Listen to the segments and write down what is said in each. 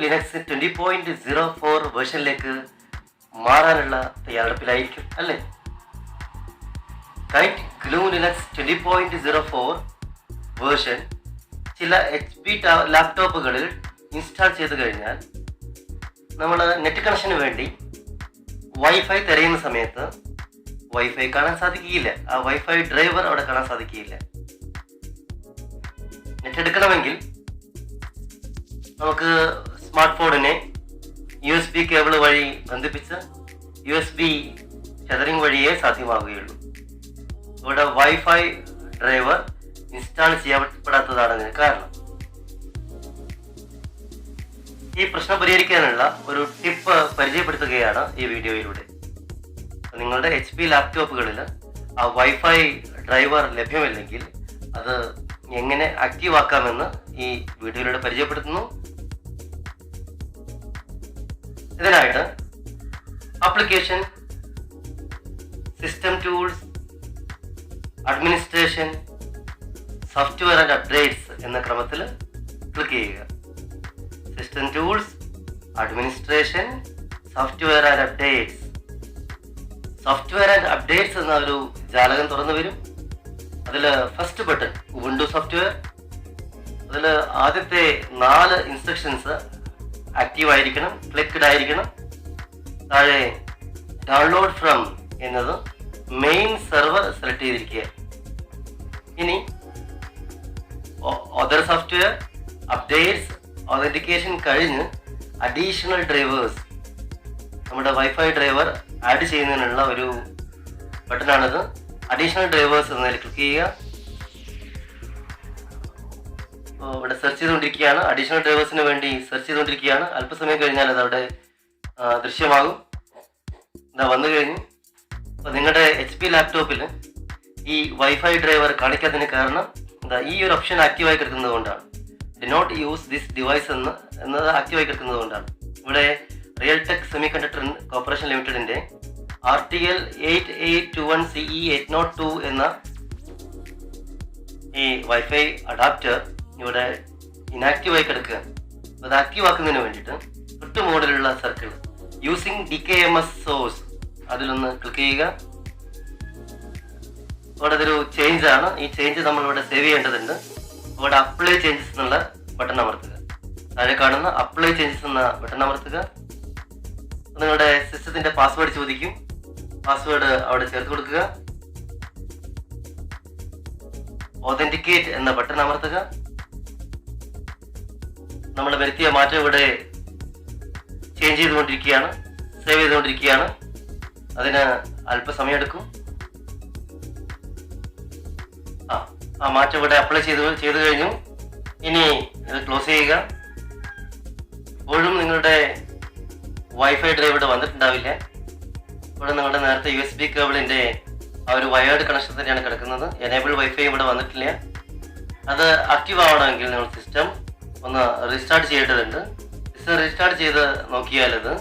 Linux 20.04 വേർഷനിലേക്ക് മാറാനുള്ള തയ്യാറെടുപ്പിലായിരിക്കും അല്ലേ? Right, GNU Linux 20.04 version ചില HP ലാപ്ടോപ്പുകളിൽ ഇൻസ്റ്റാൾ ചെയ്ത് കഴിഞ്ഞാൽ നമ്മൾ നെറ്റ് കണക്ഷന് വേണ്ടി വൈഫൈ തിരയുന്ന സമയത്ത് വൈഫൈ കാണാൻ സാധിക്കുകയില്ല. ആ വൈഫൈ ഡ്രൈവർ അവിടെ കാണാൻ സാധിക്കുകയില്ല. നെറ്റ് എടുക്കണമെങ്കിൽ നമുക്ക് സ്മാർട്ട് ഫോണിനെ USB കേബിൾ വഴി ബന്ധിപ്പിച്ച് USB ടെതറിംഗ് വഴിയേ സാധ്യമാവുകയുള്ളൂ. ഇവിടെ വൈഫൈ ഡ്രൈവർ ഇൻസ്റ്റാൾ ചെയ്യപ്പെടാത്തതാണ് ഇതിന് കാരണം. ഈ പ്രശ്നം പരിഹരിക്കാനുള്ള ഒരു ടിപ്പ് പരിചയപ്പെടുത്തുകയാണ് ഈ വീഡിയോയിലൂടെ. നിങ്ങളുടെ HP ലാപ്ടോപ്പുകളിൽ ആ വൈഫൈ ഡ്രൈവർ ലഭ്യമല്ലെങ്കിൽ അത് എങ്ങനെ ആക്റ്റീവ് ആക്കാമെന്ന് ഈ വീഡിയോയിലൂടെ പരിചയപ്പെടുത്തുന്നു. ഇതിനായിട്ട് application, system tools, administration, software and updates എന്ന ക്രമത്തിൽ ക്ലിക്ക് ചെയ്യുക. System tools, administration, software and updates. Software and updates എന്ന ഒരു ജാലകം തുറന്നു വരും. അതിൽ ഫസ്റ്റ് ബട്ടൺ ഉബുണ്ടു സോഫ്റ്റ്വെയർ. അതിൽ ആദ്യത്തെ 4 ഇൻസ്ട്രക്ഷൻസ് ആക്റ്റീവ് ആയിരിക്കണം, ക്ലിക്ക്ഡ് ആയിരിക്കണം. താഴെ ഡൗൺലോഡ് ഫ്രം എന്നത് മെയിൻ സെർവർ സെലക്ട് ചെയ്തിരിക്കുക. ഇനി അതർ സോഫ്റ്റ്വെയർ, അപ്ഡേറ്റ്സ്, ഒതന്റിക്കേഷൻ കഴിഞ്ഞ് അഡീഷണൽ ഡ്രൈവേഴ്സ്, നമ്മുടെ വൈഫൈ ഡ്രൈവർ ആഡ് ചെയ്യുന്നതിനുള്ള ഒരു ബട്ടണാണിത്. അഡീഷണൽ ഡ്രൈവേഴ്സ് എന്നതിൽ ക്ലിക്ക് ചെയ്യുക. ഇവിടെ സെർച്ച് ചെയ്തുകൊണ്ടിരിക്കുകയാണ്. അഡീഷണൽ ഡ്രൈവേഴ്സിന് വേണ്ടി സെർച്ച് ചെയ്തുകൊണ്ടിരിക്കുകയാണ്. അല്പസമയം കഴിഞ്ഞാൽ അത് അവിടെ ദൃശ്യമാകും. ഇതാ വന്നു കഴിഞ്ഞു. അപ്പോൾ നിങ്ങളുടെ HP ലാപ്ടോപ്പിൽ ഈ വൈഫൈ ഡ്രൈവർ കാണിക്കാത്തതിന് കാരണം ഈ ഒരു ഓപ്ഷൻ ആക്റ്റീവായി കിടക്കുന്നത് കൊണ്ടാണ്. Do not use this device എന്നത് ആക്റ്റീവായി കിടക്കുന്നത് കൊണ്ടാണ്. ഇവിടെ റിയൽ ടെക് സെമികണ്ടക്ടർ കോർപ്പറേഷൻ ലിമിറ്റഡിന്റെ RTL 8821CE802 എന്ന ഈ വൈഫൈ അഡാപ്റ്റർ ഇവിടെ ഇനാക്റ്റീവായി കിടക്കുകയാണ്. അത് ആക്റ്റീവ് ആക്കുന്നതിന് വേണ്ടിയിട്ട് തൊട്ട് മുകളിലുള്ള സർക്കിൾ യൂസിങ് dkms സോഴ്സ് അതിലൊന്ന് ക്ലിക്ക് ചെയ്യുക. ഇവിടെ അതൊരു ചേഞ്ച് ആണ്. ഈ ചേഞ്ച് നമ്മൾ ഇവിടെ സേവ് ചെയ്യേണ്ടതുണ്ട്. ഇവിടെ അപ്ലൈ ചേഞ്ചസ് എന്നുള്ള ബട്ടൺ അമർത്തുക. താഴെ കാണുന്ന അപ്ലൈ ചേഞ്ചസ് എന്ന ബട്ടൺ അമർത്തുക. നിങ്ങളുടെ സിസ്റ്റത്തിന്റെ പാസ്വേഡ് ചോദിക്കും. പാസ്വേഡ് അവിടെ ചേർത്ത് കൊടുക്കുക. ഒതന്റിക്കേറ്റ് എന്ന ബട്ടൺ അമർത്തുക. നമ്മൾ വരുത്തിയ മാറ്റം ഇവിടെ ചേഞ്ച് ചെയ്തുകൊണ്ടിരിക്കുകയാണ്, സേവ് ചെയ്തുകൊണ്ടിരിക്കുകയാണ്. അതിന് അല്പസമയം എടുക്കും. ആ മാറ്റം ഇവിടെ അപ്ലൈ ചെയ്തു കഴിഞ്ഞു. ഇനി ഇത് ക്ലോസ് ചെയ്യുക. ഇപ്പോഴും നിങ്ങളുടെ വൈഫൈ ഡ്രൈവ് ഇവിടെ വന്നിട്ടുണ്ടാവില്ല. ഇവിടെ നിങ്ങളുടെ നേരത്തെ USB കേബിളിന്റെ ആ ഒരു വയേർഡ് കണക്ഷൻ തന്നെയാണ് കിടക്കുന്നത്. എനേബിൾ വൈഫൈ ഇവിടെ വന്നിട്ടില്ല. അത് ആക്റ്റീവ് ആവണമെങ്കിൽ നിങ്ങൾ സിസ്റ്റം ഒന്ന് റീസ്റ്റാർട്ട് ചെയ്യേണ്ടതുണ്ട്. സിസ്റ്റം റീസ്റ്റാർട്ട് ചെയ്ത് നോക്കിയാൽ അത്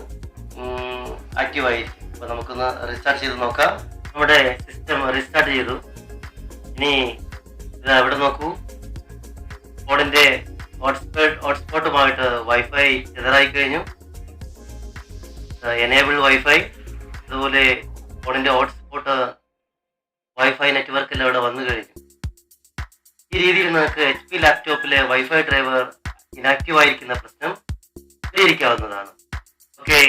ആക്റ്റീവ് ആയിരിക്കും. അപ്പോൾ നമുക്കൊന്ന് റീസ്റ്റാർട്ട് ചെയ്ത് നോക്കാം. നമ്മുടെ സിസ്റ്റം റീസ്റ്റാർട്ട് ചെയ്തു. ഇനി ഇത് എവിടെ നോക്കൂ, ഫോണിന്റെ ഹോട്ട്സ്പോട്ടുമായിട്ട് വൈഫൈ ചെതറായി കഴിഞ്ഞു. എനേബിൾ വൈഫൈ, അതുപോലെ ഫോണിന്റെ ഹോട്ട്സ്പോട്ട് വൈഫൈ നെറ്റ്വർക്കെല്ലാം ഇവിടെ വന്നു കഴിഞ്ഞു. ഈ രീതിയിൽ നിങ്ങൾക്ക് HP ലാപ്ടോപ്പിലെ വൈഫൈ ഡ്രൈവർ ഇനാക്റ്റീവ് ആയിരിക്കുന്ന പ്രശ്നം പരിഹരിക്കാവുന്നതാണ്. ഓക്കെ.